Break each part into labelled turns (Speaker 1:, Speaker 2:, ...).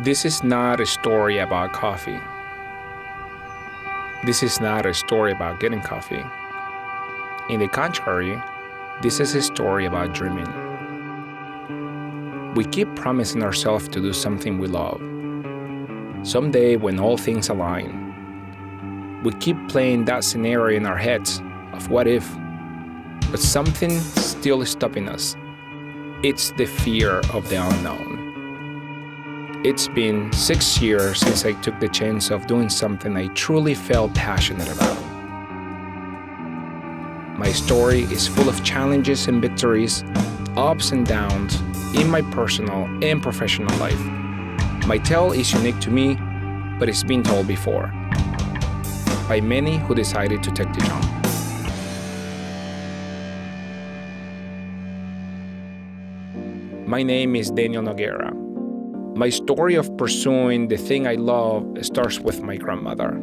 Speaker 1: This is not a story about coffee. This is not a story about getting coffee. In the contrary, this is a story about dreaming. We keep promising ourselves to do something we love. Someday, when all things align, we keep playing that scenario in our heads of what if, but something still is stopping us. It's the fear of the unknown. It's been 6 years since I took the chance of doing something I truly felt passionate about. My story is full of challenges and victories, ups and downs in my personal and professional life. My tale is unique to me, but it's been told before by many who decided to take the jump. My name is Daniel Noguera. My story of pursuing the thing I love starts with my grandmother.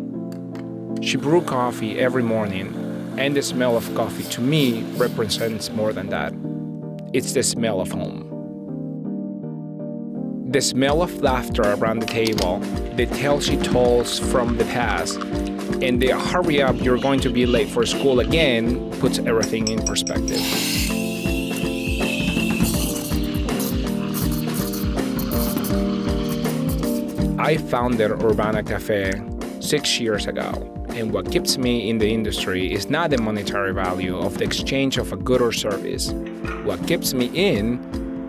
Speaker 1: She brewed coffee every morning, and the smell of coffee to me represents more than that. It's the smell of home. The smell of laughter around the table, the tales she tells from the past, and the hurry up, you're going to be late for school again, puts everything in perspective. I founded Urbana Cafe 6 years ago, and what keeps me in the industry is not the monetary value of the exchange of a good or service. What keeps me in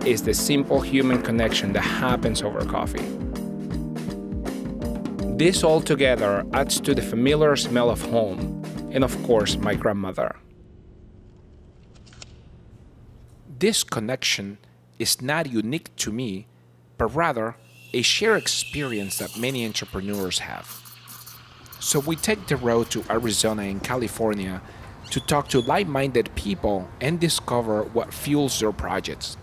Speaker 1: is the simple human connection that happens over coffee. This all together adds to the familiar smell of home, and of course, my grandmother. This connection is not unique to me, but rather a shared experience that many entrepreneurs have. So we take the road to Arizona and California to talk to like-minded people and discover what fuels their projects.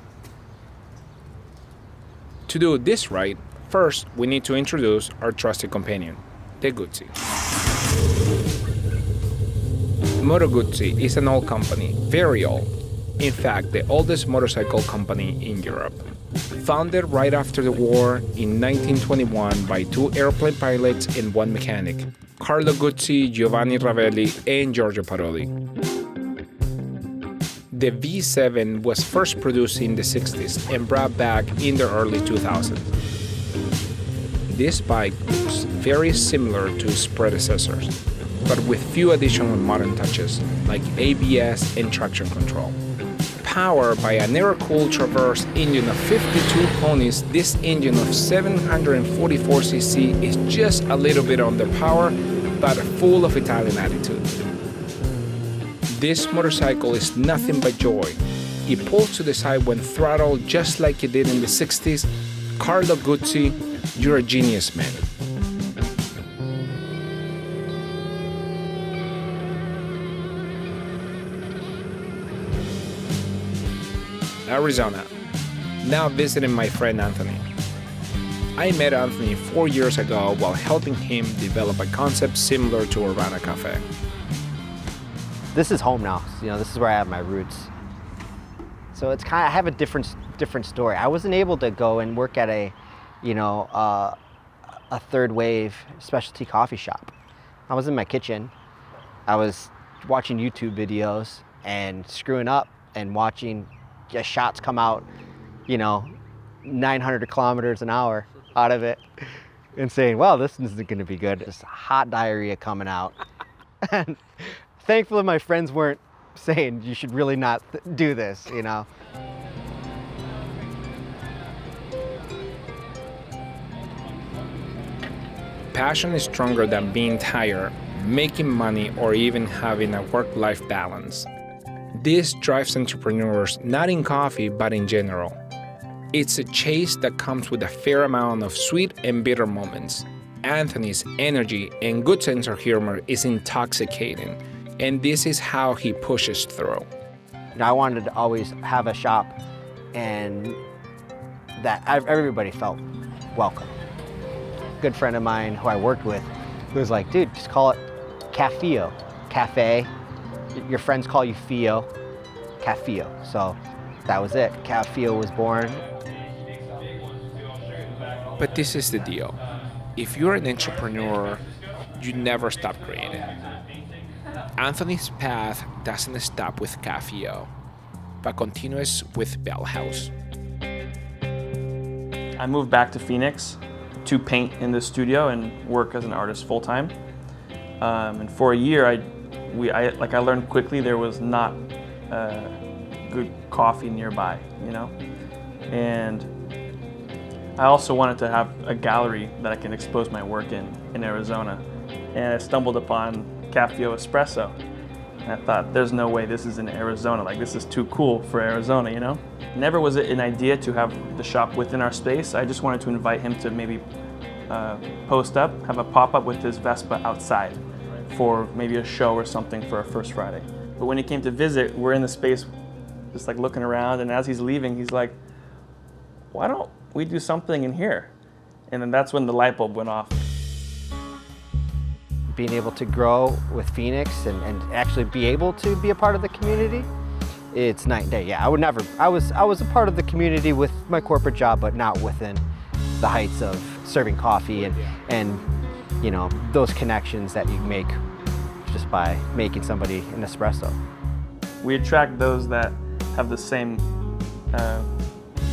Speaker 1: To do this right, first we need to introduce our trusted companion, the Guzzi. Moto Guzzi is an old company, very old. In fact, the oldest motorcycle company in Europe. Founded right after the war in 1921 by 2 airplane pilots and 1 mechanic, Carlo Guzzi, Giovanni Ravelli, and Giorgio Parodi. The V7 was first produced in the 60s and brought back in the early 2000s. This bike looks very similar to its predecessors, but with few additional modern touches like ABS and traction control. Powered by an air-cooled Traverse engine of 52 ponies, this engine of 744cc is just a little bit underpowered, but full of Italian attitude. This motorcycle is nothing but joy. It pulls to the side when throttled just like it did in the 60s. Carlo Guzzi, you're a genius, man. Arizona. Now visiting my friend Anthony. I met Anthony 4 years ago while helping him develop a concept similar to Urbana Cafe.
Speaker 2: This is home now. You know, this is where I have my roots. So it's kind of, I have a different story. I wasn't able to go and work at a third wave specialty coffee shop. I was in my kitchen. I was watching YouTube videos and screwing up and watching just shots come out, 900 kilometers an hour out of it and saying, well, this isn't going to be good. Just hot diarrhea coming out. And thankfully my friends weren't saying you should really not do this,
Speaker 1: Passion is stronger than being tired, making money, or even having a work-life balance. This drives entrepreneurs not in coffee, but in general. It's a chase that comes with a fair amount of sweet and bitter moments. Anthony's energy and good sense of humor is intoxicating, and this is how he pushes through.
Speaker 2: I wanted to always have a shop and that everybody felt welcome. A good friend of mine who I worked with was like, dude, just call it Cafeo, cafe. Your friends call you Fio, Cafeo. So that was it. Cafeo was born.
Speaker 1: But this is the deal. If you're an entrepreneur, you never stop creating. Anthony's path doesn't stop with Cafio, but continues with Bell House.
Speaker 3: I moved back to Phoenix to paint in the studio and work as an artist full-time. And for a year, I learned quickly there was not good coffee nearby, you know? And I also wanted to have a gallery that I can expose my work in Arizona. And I stumbled upon Cafio Espresso. And I thought, there's no way this is in Arizona. Like, this is too cool for Arizona, you know? Never was it an idea to have the shop within our space. I just wanted to invite him to maybe post up, have a pop-up with his Vespa outside for maybe a show or something for our first Friday. But when he came to visit, we're in the space just like looking around, and as he's leaving, he's like, why don't we do something in here? And then that's when the light bulb went off.
Speaker 2: Being able to grow with Phoenix and actually be able to be a part of the community, it's night and day. Yeah, I would never, I was a part of the community with my corporate job, but not within the heights of serving coffee and you know, those connections that you make just by making somebody an espresso.
Speaker 3: We attract those that have the same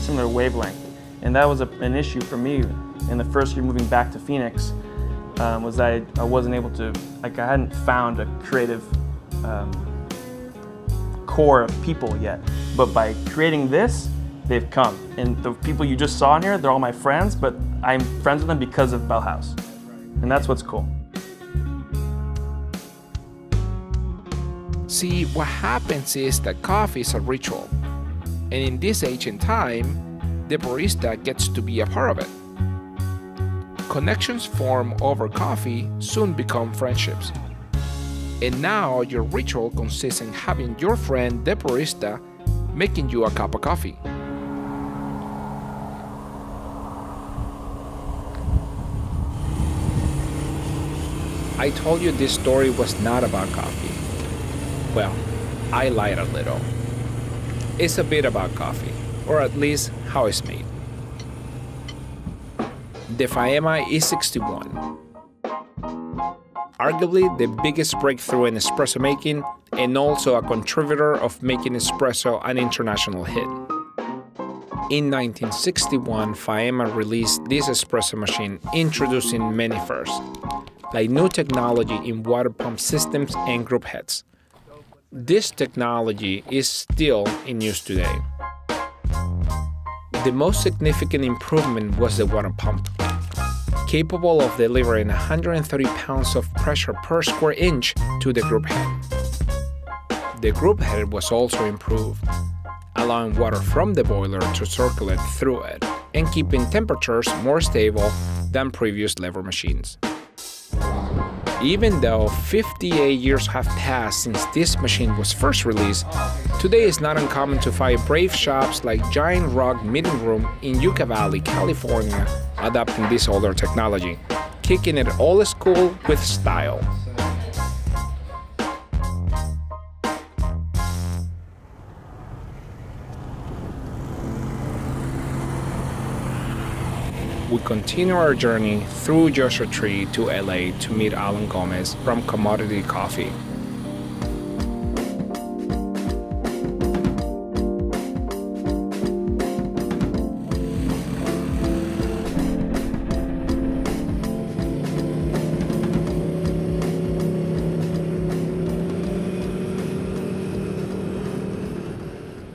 Speaker 3: similar wavelength. And that was an issue for me in the first year moving back to Phoenix, was that I wasn't able to, like, I hadn't found a creative core of people yet. But by creating this, they've come. And the people you just saw in here, they're all my friends, but I'm friends with them because of Bell House. And that's what's cool.
Speaker 1: See, what happens is that coffee is a ritual. And in this age and time, the barista gets to be a part of it. Connections formed over coffee soon become friendships. And now your ritual consists in having your friend, the barista, making you a cup of coffee. I told you this story was not about coffee. Well, I lied a little. It's a bit about coffee, or at least how it's made. The Faema E61. Arguably the biggest breakthrough in espresso making, and also a contributor of making espresso an international hit. In 1961, Faema released this espresso machine, introducing many firsts, like new technology in water pump systems and group heads. This technology is still in use today. The most significant improvement was the water pump, capable of delivering 130 pounds of pressure per square inch to the group head. The group head was also improved, allowing water from the boiler to circulate through it and keeping temperatures more stable than previous lever machines. Even though 58 years have passed since this machine was first released, today it's not uncommon to find brave shops like Giant Rock Meeting Room in Yucca Valley, California, adopting this older technology, kicking it old school with style. We continue our journey through Joshua Tree to LA to meet Alan Gomez from Commodity Coffee.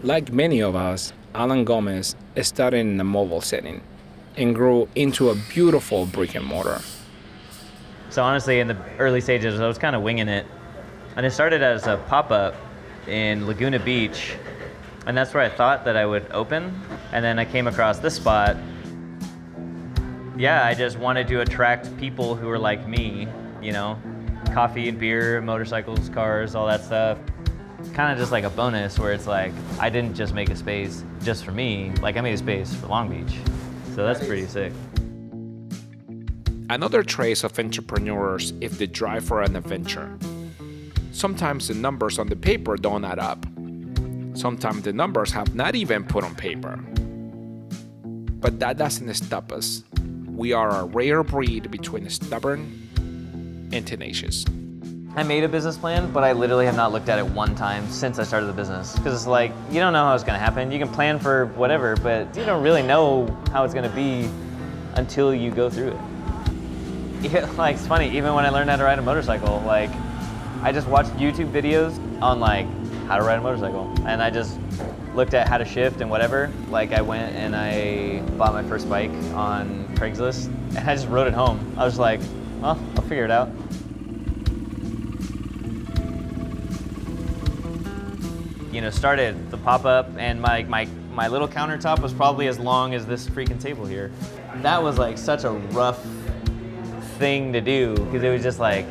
Speaker 1: Like many of us, Alan Gomez started in a mobile setting and grew into a beautiful brick and mortar.
Speaker 4: So honestly, in the early stages, I was kind of winging it. And it started as a pop-up in Laguna Beach, and that's where I thought that I would open. And then I came across this spot. Yeah, I just wanted to attract people who were like me, you know, coffee and beer, motorcycles, cars, all that stuff. Kind of just like a bonus where it's like, I didn't just make a space just for me, like I made a space for Long Beach. So that's pretty sick.
Speaker 1: Another trace of entrepreneurs is the drive for an adventure. Sometimes the numbers on the paper don't add up. Sometimes the numbers have not even put on paper. But that doesn't stop us. we are a rare breed between stubborn and tenacious.
Speaker 4: I made a business plan, but I literally have not looked at it one time since I started the business. Because it's like, you don't know how it's gonna happen. You can plan for whatever, but you don't really know how it's gonna be until you go through it. Yeah, like, it's funny, even when I learned how to ride a motorcycle, like, I just watched YouTube videos on like how to ride a motorcycle. And I just looked at how to shift and whatever. Like, I went and I bought my first bike on Craigslist and I just rode it home. I was like, well, I'll figure it out. You know, started the pop-up, and my little countertop was probably as long as this freaking table here. That was like such a rough thing to do, because it was just like,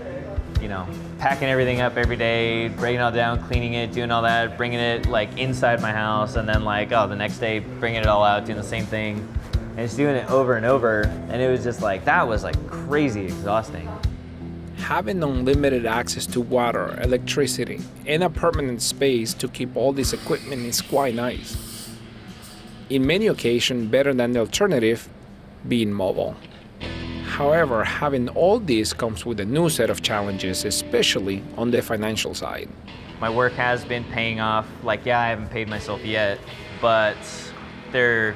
Speaker 4: you know, packing everything up every day, breaking it all down, cleaning it, doing all that, bringing it like inside my house, and then like, oh, the next day bringing it all out, doing the same thing, and just doing it over and over. And it was just like, that was like crazy exhausting.
Speaker 1: Having unlimited access to water, electricity, and a permanent space to keep all this equipment is quite nice. In many occasions, better than the alternative, being mobile. However, having all this comes with a new set of challenges, especially on the financial side.
Speaker 4: My work has been paying off. Like, yeah, I haven't paid myself yet, but there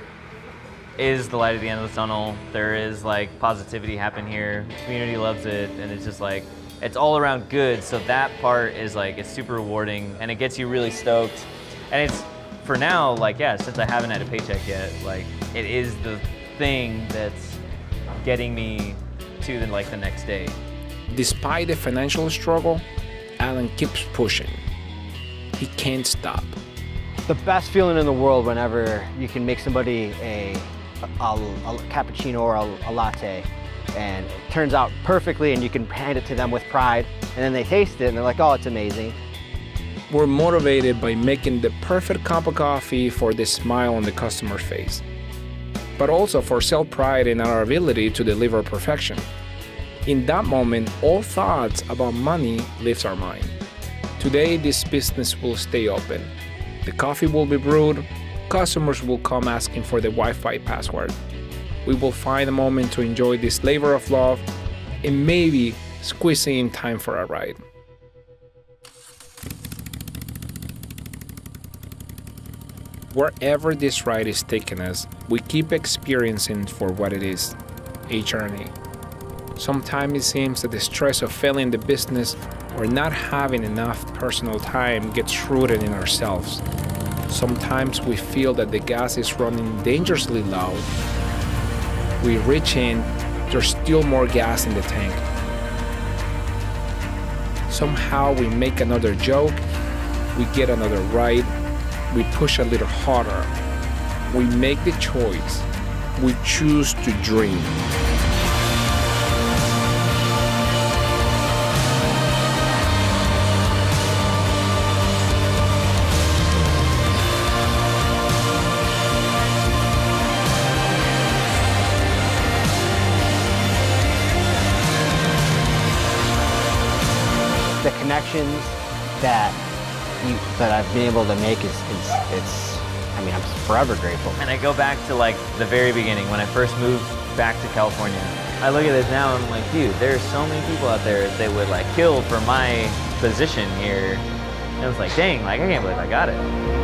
Speaker 4: is the light at the end of the tunnel. There is like positivity happen here. The community loves it, and it's just like, it's all around good. So that part is like, it's super rewarding, and it gets you really stoked. And it's, for now, like, yeah, since I haven't had a paycheck yet, like, it is the thing that's getting me to the next day.
Speaker 1: Despite the financial struggle, Alan keeps pushing. He can't stop.
Speaker 2: The best feeling in the world whenever you can make somebody a cappuccino or a latte, and it turns out perfectly, and you can hand it to them with pride, and then they taste it and they're like, oh, it's amazing.
Speaker 1: We're motivated by making the perfect cup of coffee for the smile on the customer's face, but also for self-pride in our ability to deliver perfection. In that moment, all thoughts about money leaves our mind. Today, this business will stay open. The coffee will be brewed, customers will come asking for the Wi-Fi password. We will find a moment to enjoy this labor of love and maybe squeeze in time for a ride. Wherever this ride is taking us, we keep experiencing for what it is, a journey. Sometimes it seems that the stress of failing the business or not having enough personal time gets rooted in ourselves. Sometimes we feel that the gas is running dangerously low. We reach in, there's still more gas in the tank. Somehow we make another joke, we get another ride, we push a little harder. We make the choice. We choose to dream.
Speaker 2: The connections that I've been able to make I mean, I'm forever grateful.
Speaker 4: And I go back to like the very beginning when I first moved back to California. I look at this now and I'm like, dude, there's so many people out there that would like kill for my position here. And I was like, dang, like I can't believe I got it.